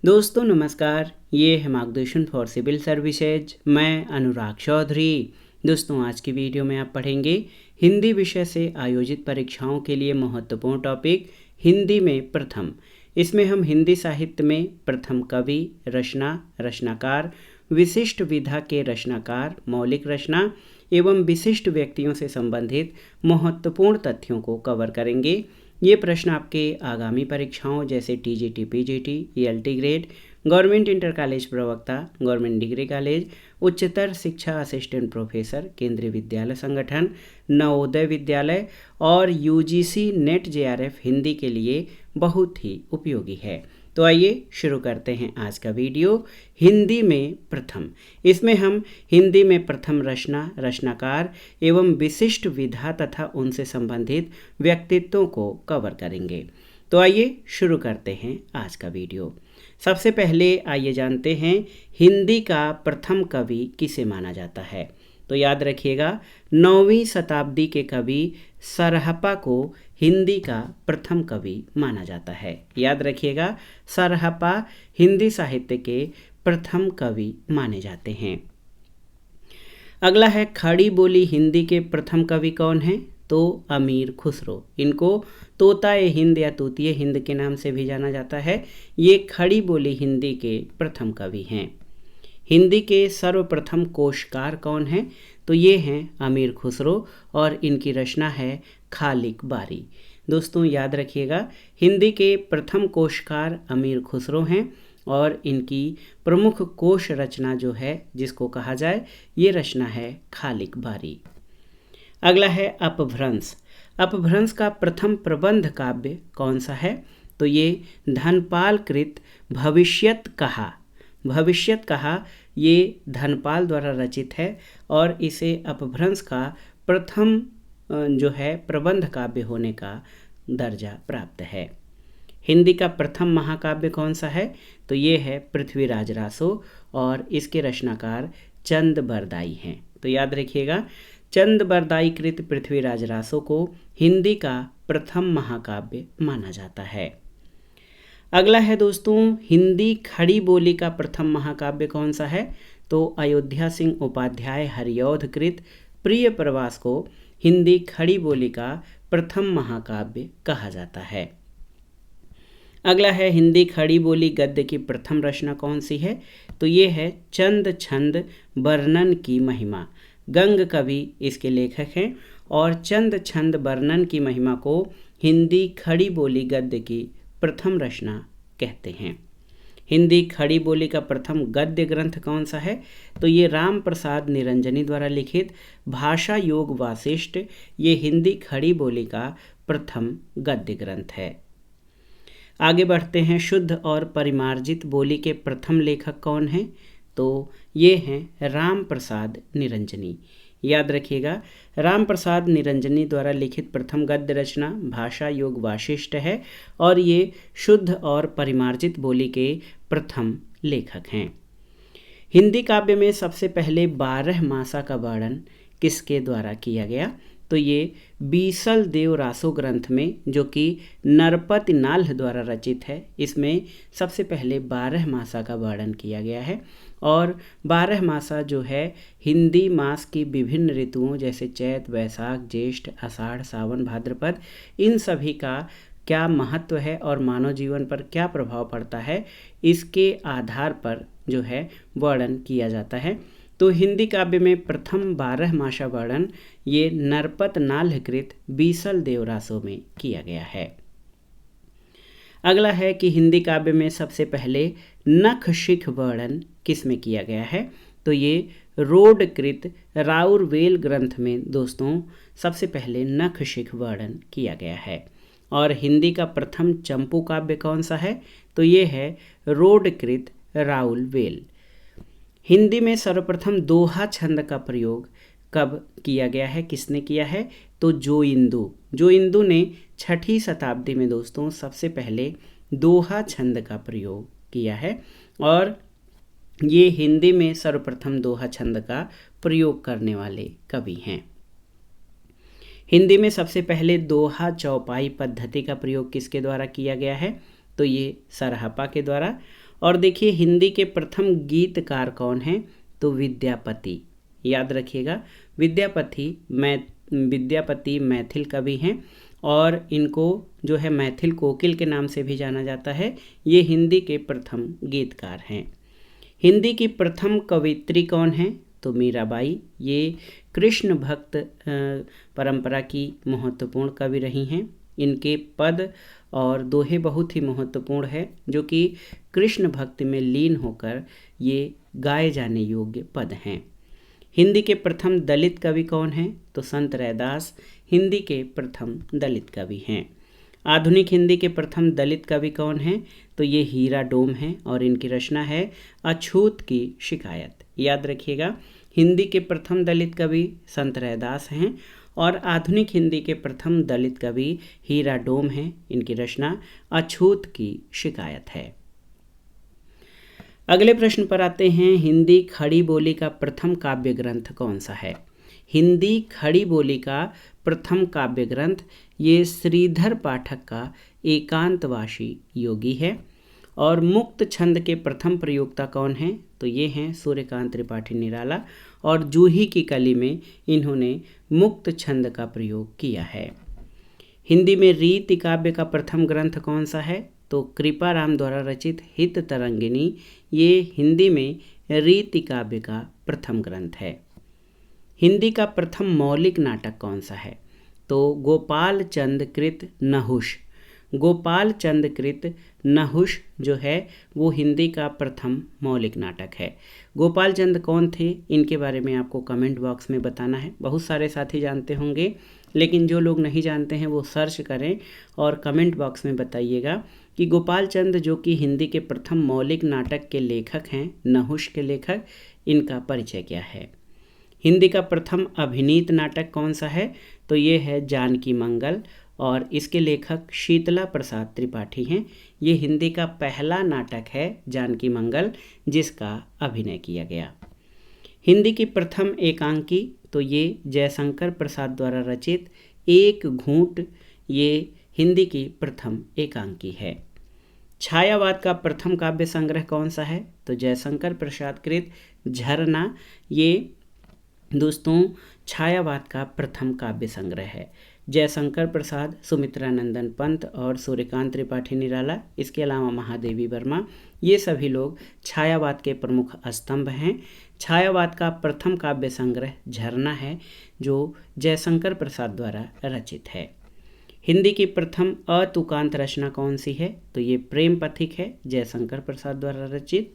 दोस्तों नमस्कार, ये है मार्गदर्शन फॉर सिविल सर्विसेज। मैं अनुराग चौधरी। दोस्तों आज की वीडियो में आप पढ़ेंगे हिंदी विषय से आयोजित परीक्षाओं के लिए महत्वपूर्ण टॉपिक हिंदी में प्रथम। इसमें हम हिंदी साहित्य में प्रथम कवि, रचना, रचनाकार, विशिष्ट विधा के रचनाकार, मौलिक रचना एवं विशिष्ट व्यक्तियों से संबंधित महत्वपूर्ण तथ्यों को कवर करेंगे। ये प्रश्न आपके आगामी परीक्षाओं जैसे TGT, PGT, ELT grade, government inter college प्रवक्ता, गवर्नमेंट डिग्री कॉलेज, उच्चतर शिक्षा असिस्टेंट प्रोफेसर, केंद्रीय विद्यालय संगठन, नवोदय विद्यालय और यूजीसी नेट जेआरएफ हिंदी के लिए बहुत ही उपयोगी है। तो आइए शुरू करते हैं आज का वीडियो हिंदी में प्रथम। इसमें हम हिंदी में प्रथम रचना, रचनाकार एवं विशिष्ट विधा तथा उनसे संबंधित व्यक्तित्वों को कवर करेंगे। तो आइए शुरू करते हैं आज का वीडियो। सबसे पहले आइए जानते हैं हिंदी का प्रथम कवि किसे माना जाता है। तो याद रखिएगा 9वीं शताब्दी के कवि सरहपा को हिंदी का प्रथम कवि माना जाता है। याद रखिएगा सरहपा हिंदी साहित्य के प्रथम कवि माने जाते हैं। अगला है खड़ी बोली हिंदी के प्रथम कवि कौन है? तो अमीर खुसरो। इनको तोताए हिंद या तूतिए हिंद के नाम से भी जाना जाता है। ये खड़ी बोली हिंदी के प्रथम कवि हैं। हिंदी के सर्वप्रथम कोशकार कौन हैं? तो ये हैं अमीर खुसरो और इनकी रचना है खालिक बारी। दोस्तों याद रखिएगा हिंदी के प्रथम कोशकार अमीर खुसरो हैं और इनकी प्रमुख कोश रचना जो है जिसको कहा जाए ये रचना है खालिक बारी। अगला है अपभ्रंश। अपभ्रंश का प्रथम प्रबंध काव्य कौन सा है? तो ये धनपाल कृत भविष्यत कहा। भविष्यत कहा ये धनपाल द्वारा रचित है और इसे अपभ्रंश का प्रथम जो है प्रबंध काव्य होने का दर्जा प्राप्त है। हिंदी का प्रथम महाकाव्य कौन सा है? तो ये है पृथ्वीराज रासो और इसके रचनाकार चंद बरदाई हैं। तो याद रखिएगा चंद बरदाई कृत पृथ्वीराज रासो को हिंदी का प्रथम महाकाव्य माना जाता है। अगला है दोस्तों हिंदी खड़ी बोली का प्रथम महाकाव्य कौन सा है? तो अयोध्या सिंह उपाध्याय हरिऔध कृत प्रिय प्रवास को हिंदी खड़ी बोली का प्रथम महाकाव्य कहा जाता है। अगला है हिंदी खड़ी बोली गद्य की प्रथम रचना कौन सी है? तो ये है चंद छंद वर्णन की महिमा। गंग कवि इसके लेखक हैं और चंद छंद वर्णन की महिमा को हिंदी खड़ी बोली गद्य की प्रथम रचना कहते हैं। हिंदी खड़ी बोली का प्रथम गद्य ग्रंथ कौन सा है? तो ये राम प्रसाद निरंजनी द्वारा लिखित भाषा योग वासिष्ठ ये हिंदी खड़ी बोली का प्रथम गद्य ग्रंथ है। आगे बढ़ते हैं शुद्ध और परिमार्जित बोली के प्रथम लेखक कौन हैं? तो ये हैं राम प्रसाद निरंजनी। याद रखिएगा राम प्रसाद निरंजनी द्वारा लिखित प्रथम गद्य रचना भाषा योग वासिष्ठ है और ये शुद्ध और परिमार्जित बोली के प्रथम लेखक हैं। हिंदी काव्य में सबसे पहले 12 मासा का वर्णन किसके द्वारा किया गया? तो ये बीसल देव रासो ग्रंथ में जो कि नरपति नाल्ह द्वारा रचित है इसमें सबसे पहले 12 मासा का वर्णन किया गया है। और 12 मासा जो है हिंदी मास की विभिन्न ऋतुओं जैसे चैत, वैशाख, ज्येष्ठ, आषाढ़, सावन, भाद्रपद इन सभी का क्या महत्व है और मानव जीवन पर क्या प्रभाव पड़ता है इसके आधार पर जो है वर्णन किया जाता है। तो हिंदी काव्य में प्रथम 12 मासा वर्णन ये नरपत नाल्ह कृत बीसल देवरासों में किया गया है। अगला है कि हिंदी काव्य में सबसे पहले नख शिख वर्णन किस में किया गया है? तो ये रोडकृत राउरवेल ग्रंथ में दोस्तों सबसे पहले नख शिख वर्णन किया गया है। और हिंदी का प्रथम चंपू काव्य कौन सा है? तो ये है रोडकृत राउरवेल। हिंदी में सर्वप्रथम दोहा छंद का प्रयोग कब किया गया है, किसने किया है? तो जोइंदू ने 6ठी शताब्दी में दोस्तों सबसे पहले दोहा छंद का प्रयोग किया है और ये हिंदी में सर्वप्रथम दोहा छंद का प्रयोग करने वाले कवि हैं। हिंदी में सबसे पहले दोहा चौपाई पद्धति का प्रयोग किसके द्वारा किया गया है? तो ये सरहपा के द्वारा। और देखिए हिंदी के प्रथम गीतकार कौन हैं, तो विद्यापति। याद रखिएगा, विद्यापति मैथिल कवि हैं और इनको जो है मैथिल कोकिल के नाम से भी जाना जाता है। ये हिंदी के प्रथम गीतकार हैं। हिंदी की प्रथम कवियत्री कौन है, तो मीराबाई। ये कृष्ण भक्त परंपरा की महत्वपूर्ण कवि रही हैं। इनके पद और दोहे बहुत ही महत्वपूर्ण है, जो कि कृष्ण भक्ति में लीन होकर ये गाए जाने योग्य पद हैं। हिंदी के प्रथम दलित कवि कौन हैं, तो संत रैदास हिंदी के प्रथम दलित कवि हैं। आधुनिक हिंदी के प्रथम दलित कवि कौन हैं, तो ये हीरा डोम हैं और इनकी रचना है अछूत की शिकायत। याद रखिएगा, हिंदी के प्रथम दलित कवि संत रैदास हैं और आधुनिक हिंदी के प्रथम दलित कवि हीरा डोम हैं। इनकी रचना अछूत की शिकायत है। अगले प्रश्न पर आते हैं, हिंदी खड़ी बोली का प्रथम काव्य ग्रंथ कौन सा है। हिंदी खड़ी बोली का प्रथम काव्य ग्रंथ ये श्रीधर पाठक का एकांतवासी योगी है। और मुक्त छंद के प्रथम प्रयोक्ता कौन हैं, तो ये हैं सूर्यकांत त्रिपाठी निराला और जूही की कली में इन्होंने मुक्त छंद का प्रयोग किया है। हिंदी में रीति काव्य का प्रथम ग्रंथ कौन सा है, तो कृपाराम द्वारा रचित हित तरंगिणी ये हिंदी में रीति काव्य का प्रथम ग्रंथ है। हिंदी का प्रथम मौलिक नाटक कौन सा है, तो गोपाल चंद कृत नहुष। गोपाल चंद कृत नहुष जो है वो हिंदी का प्रथम मौलिक नाटक है। गोपाल चंद कौन थे, इनके बारे में आपको कमेंट बॉक्स में बताना है। बहुत सारे साथी जानते होंगे, लेकिन जो लोग नहीं जानते हैं वो सर्च करें और कमेंट बॉक्स में बताइएगा कि गोपाल चंद जो कि हिंदी के प्रथम मौलिक नाटक के लेखक हैं, नहुष के लेखक, इनका परिचय क्या है। हिंदी का प्रथम अभिनीत नाटक कौन सा है, तो ये है जानकी मंगल और इसके लेखक शीतला प्रसाद त्रिपाठी हैं। ये हिंदी का पहला नाटक है जानकी मंगल जिसका अभिनय किया गया। हिंदी की प्रथम एकांकी, तो ये जयशंकर प्रसाद द्वारा रचित एक घूंट, ये हिंदी की प्रथम एकांकी है। छायावाद का प्रथम काव्य संग्रह कौन सा है, तो जयशंकर प्रसाद कृत झरना ये दोस्तों छायावाद का प्रथम काव्य संग्रह है। जयशंकर प्रसाद, सुमित्रा नंदन पंत और सूर्यकांत त्रिपाठी निराला, इसके अलावा महादेवी वर्मा, ये सभी लोग छायावाद के प्रमुख स्तंभ हैं। छायावाद का प्रथम काव्य संग्रह झरना है जो जयशंकर प्रसाद द्वारा रचित है। हिंदी की प्रथम अतुकांत रचना कौन सी है, तो ये प्रेम पथिक है जयशंकर प्रसाद द्वारा रचित।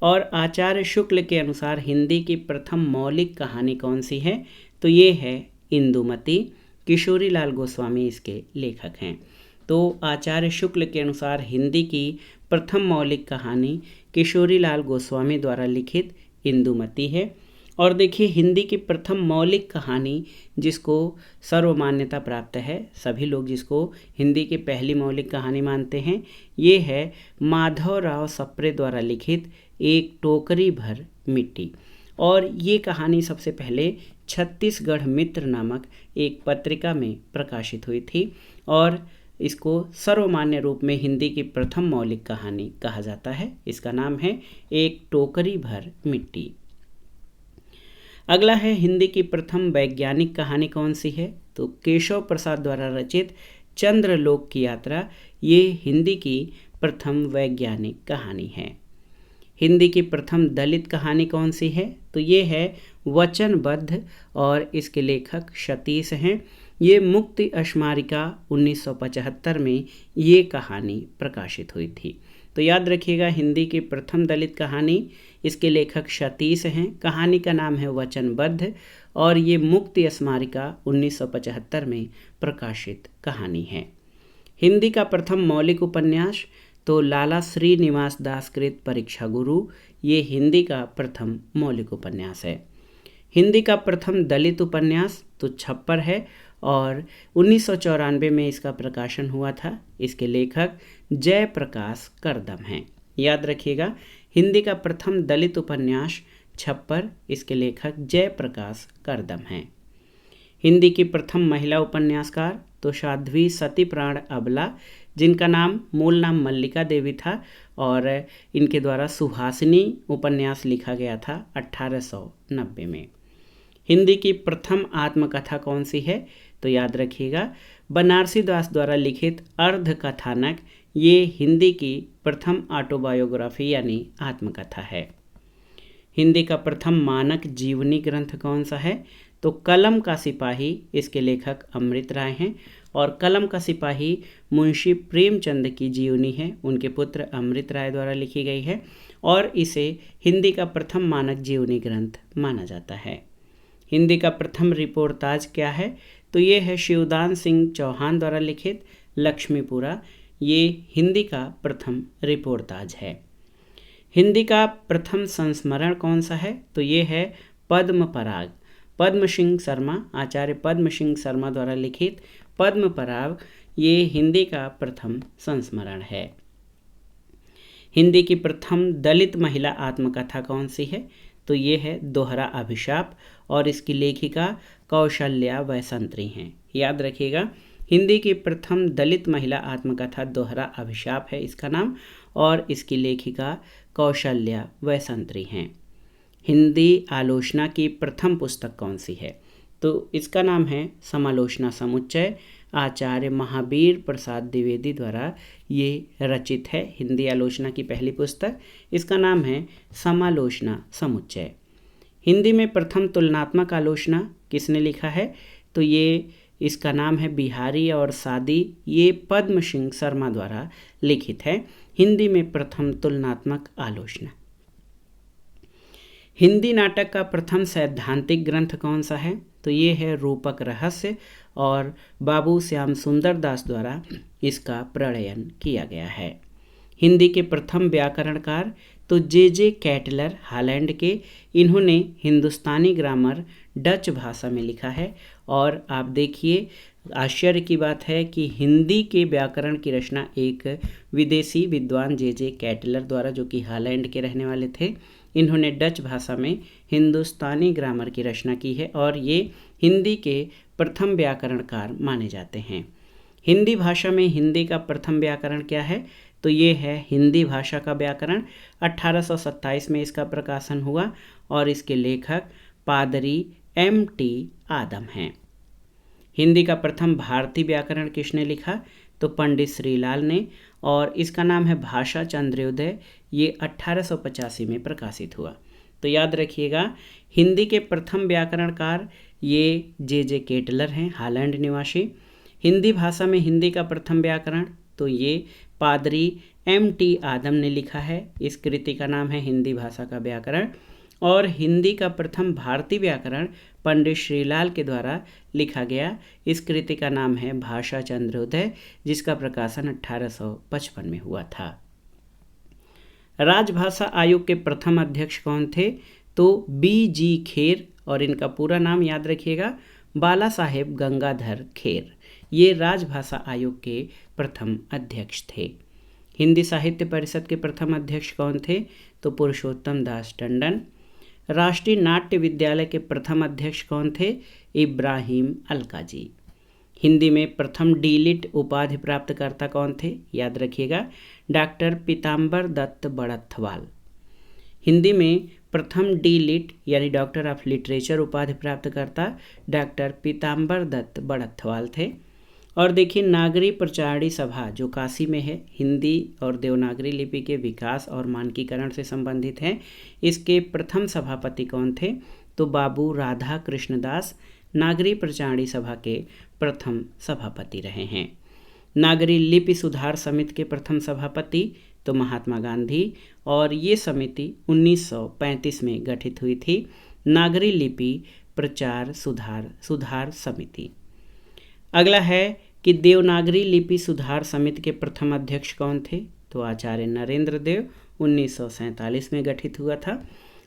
और आचार्य शुक्ल के अनुसार हिंदी की प्रथम मौलिक कहानी कौन सी है, तो ये है इंदुमती। किशोरी लाल गोस्वामी इसके लेखक हैं। तो आचार्य शुक्ल के अनुसार हिंदी की प्रथम मौलिक कहानी किशोरी लाल गोस्वामी द्वारा लिखित इंदुमती है। और देखिए हिंदी की प्रथम मौलिक कहानी जिसको सर्वमान्यता प्राप्त है, सभी लोग जिसको हिंदी की पहली मौलिक कहानी मानते हैं, ये है माधवराव सप्रे द्वारा लिखित एक टोकरी भर मिट्टी। और ये कहानी सबसे पहले छत्तीसगढ़ मित्र नामक एक पत्रिका में प्रकाशित हुई थी और इसको सर्वमान्य रूप में हिंदी की प्रथम मौलिक कहानी कहा जाता है। इसका नाम है एक टोकरी भर मिट्टी। अगला है हिंदी की प्रथम वैज्ञानिक कहानी कौन सी है, तो केशव प्रसाद द्वारा रचित चंद्रलोक की यात्रा, ये हिंदी की प्रथम वैज्ञानिक कहानी है। हिंदी की प्रथम दलित कहानी कौन सी है, तो ये है वचनबद्ध और इसके लेखक सतीश हैं। ये मुक्ति स्मारिका 1975 में ये कहानी प्रकाशित हुई थी। तो याद रखिएगा हिंदी की प्रथम दलित कहानी, इसके लेखक सतीश हैं। कहानी का नाम है वचनबद्ध और ये मुक्ति स्मारिका 1975 में प्रकाशित कहानी है। हिंदी का प्रथम मौलिक उपन्यास, तो लाला श्रीनिवास दास कृत परीक्षा गुरु, ये हिंदी का प्रथम मौलिक उपन्यास है। हिंदी का प्रथम दलित उपन्यास तो छप्पर है और 1994 में इसका प्रकाशन हुआ था। इसके लेखक जयप्रकाश करदम हैं। याद रखिएगा हिंदी का प्रथम दलित उपन्यास छप्पर, इसके लेखक जयप्रकाश करदम हैं। हिंदी की प्रथम महिला उपन्यासकार तो साध्वी सती प्राण अबला, जिनका मूल नाम मल्लिका देवी था और इनके द्वारा सुहासिनी उपन्यास लिखा गया था 1890 में। हिंदी की प्रथम आत्मकथा कौन सी है? तो याद रखिएगा, बनारसी दास द्वारा लिखित अर्ध कथानक ये हिंदी की प्रथम ऑटोबायोग्राफी यानी आत्मकथा है। हिंदी का प्रथम मानक जीवनी ग्रंथ कौन सा है? तो कलम का सिपाही, इसके लेखक अमृत राय हैं और कलम का सिपाही मुंशी प्रेमचंद की जीवनी है, उनके पुत्र अमृत राय द्वारा लिखी गई है और इसे हिंदी का प्रथम मानक जीवनी ग्रंथ माना जाता है। हिंदी का प्रथम रिपोर्टाज क्या है? तो ये है शिवदान सिंह चौहान द्वारा लिखित लक्ष्मीपुरा, ये हिंदी का प्रथम रिपोर्टाज है। हिंदी का प्रथम संस्मरण कौन सा है? तो ये है पद्म पराग, पद्म सिंह शर्मा, आचार्य पद्म सिंह शर्मा द्वारा लिखित पद्म पराग, ये हिंदी का प्रथम संस्मरण है। हिंदी की प्रथम दलित महिला आत्मकथा कौन सी है? तो ये है दोहरा अभिशाप और इसकी लेखिका कौशल्या वैसंत्री हैं। याद रखिएगा, हिंदी की प्रथम दलित महिला आत्मकथा दोहरा अभिशाप है इसका नाम और इसकी लेखिका कौशल्या वैसंत्री हैं। हिंदी आलोचना की प्रथम पुस्तक कौन सी है? तो इसका नाम है समालोचना समुच्चय, आचार्य महावीर प्रसाद द्विवेदी द्वारा ये रचित है। हिंदी आलोचना की पहली पुस्तक, इसका नाम है समालोचना समुच्चय। हिंदी में प्रथम तुलनात्मक आलोचना किसने लिखा है? तो ये इसका नाम है बिहारी और सादी, ये पद्म सिंह शर्मा द्वारा लिखित है। हिंदी में प्रथम तुलनात्मक आलोचना। हिंदी नाटक का प्रथम सैद्धांतिक ग्रंथ कौन सा है? तो ये है रूपक रहस्य और बाबू श्याम सुंदर दास द्वारा इसका प्रणयन किया गया है। हिंदी के प्रथम व्याकरणकार तो जे कैटलर हॉलैंड के, इन्होंने हिंदुस्तानी ग्रामर डच भाषा में लिखा है और आप देखिए आश्चर्य की बात है कि हिंदी के व्याकरण की रचना एक विदेशी विद्वान जे कैटलर द्वारा, जो कि हॉलैंड के रहने वाले थे, इन्होंने डच भाषा में हिंदुस्तानी ग्रामर की रचना की है और ये हिंदी के प्रथम व्याकरणकार माने जाते हैं। हिंदी भाषा में हिंदी का प्रथम व्याकरण क्या है? तो ये है हिंदी भाषा का व्याकरण, 1827 में इसका प्रकाशन हुआ और इसके लेखक पादरी M.T. आदम हैं। हिंदी का प्रथम भारतीय व्याकरण किसने लिखा? तो पंडित श्रीलाल ने और इसका नाम है भाषा चंद्रोदय, ये 1885 में प्रकाशित हुआ। तो याद रखिएगा, हिंदी के प्रथम व्याकरणकार ये जे केटलर हैं, हॉलैंड निवासी। हिंदी भाषा में हिंदी का प्रथम व्याकरण तो ये पादरी M.T. आदम ने लिखा है। इस कृति का नाम है हिंदी भाषा का व्याकरण और हिंदी का प्रथम भारतीय व्याकरण पंडित श्रीलाल के द्वारा लिखा गया। इस कृति का नाम है भाषा चंद्रोदय, जिसका प्रकाशन 1855 में हुआ था। राजभाषा आयोग के प्रथम अध्यक्ष कौन थे? तो B.G. खेर और इनका पूरा नाम याद रखिएगा बाला साहेब गंगाधर खेर, ये राजभाषा आयोग के प्रथम अध्यक्ष थे। हिंदी साहित्य परिषद के प्रथम अध्यक्ष कौन थे? तो पुरुषोत्तम दास टंडन। राष्ट्रीय नाट्य विद्यालय के प्रथम अध्यक्ष कौन थे? इब्राहिम अलकाजी। हिंदी में प्रथम D.Litt उपाधि प्राप्तकर्ता कौन थे? याद रखिएगा डॉक्टर पीताम्बर दत्त बड़थवाल। हिंदी में प्रथम D.Litt यानी डॉक्टर ऑफ लिटरेचर उपाधि प्राप्तकर्ता डॉक्टर पीताम्बर दत्त बड़थवाल थे। और देखिए नागरी प्रचारणी सभा जो काशी में है, हिंदी और देवनागरी लिपि के विकास और मानकीकरण से संबंधित है, इसके प्रथम सभापति कौन थे? तो बाबू राधा कृष्णदास नागरी प्रचारणी सभा के प्रथम सभापति रहे हैं। नागरी लिपि सुधार समिति के प्रथम सभापति तो महात्मा गांधी और ये समिति 1935 में गठित हुई थी, नागरी लिपि प्रचार सुधार समिति। अगला है कि देवनागरी लिपि सुधार समिति के प्रथम अध्यक्ष कौन थे? तो आचार्य नरेंद्र देव 1947 में गठित हुआ था।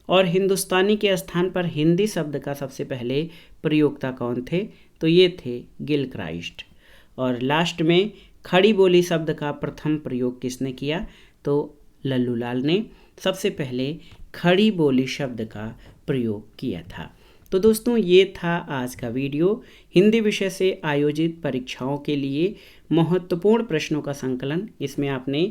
और हिंदुस्तानी के स्थान पर हिंदी शब्द का सबसे पहले प्रयोक्ता कौन थे? तो ये थे गिलक्राइस्ट। और लास्ट में खड़ी बोली शब्द का प्रथम प्रयोग किसने किया? तो लल्लूलाल ने सबसे पहले खड़ी बोली शब्द का प्रयोग किया था। तो दोस्तों ये था आज का वीडियो, हिंदी विषय से आयोजित परीक्षाओं के लिए महत्वपूर्ण प्रश्नों का संकलन। इसमें आपने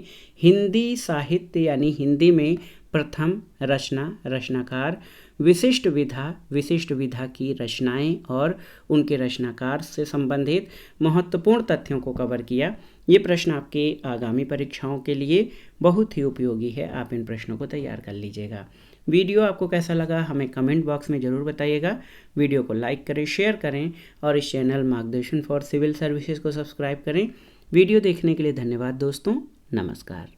हिंदी साहित्य यानी हिंदी में प्रथम रचना, रचनाकार, विशिष्ट विधा की रचनाएं और उनके रचनाकार से संबंधित महत्वपूर्ण तथ्यों को कवर किया। ये प्रश्न आपके आगामी परीक्षाओं के लिए बहुत ही उपयोगी है, आप इन प्रश्नों को तैयार कर लीजिएगा। वीडियो आपको कैसा लगा हमें कमेंट बॉक्स में ज़रूर बताइएगा। वीडियो को लाइक करें, शेयर करें और इस चैनल मार्गदर्शन फॉर सिविल सर्विसेज को सब्सक्राइब करें। वीडियो देखने के लिए धन्यवाद दोस्तों, नमस्कार।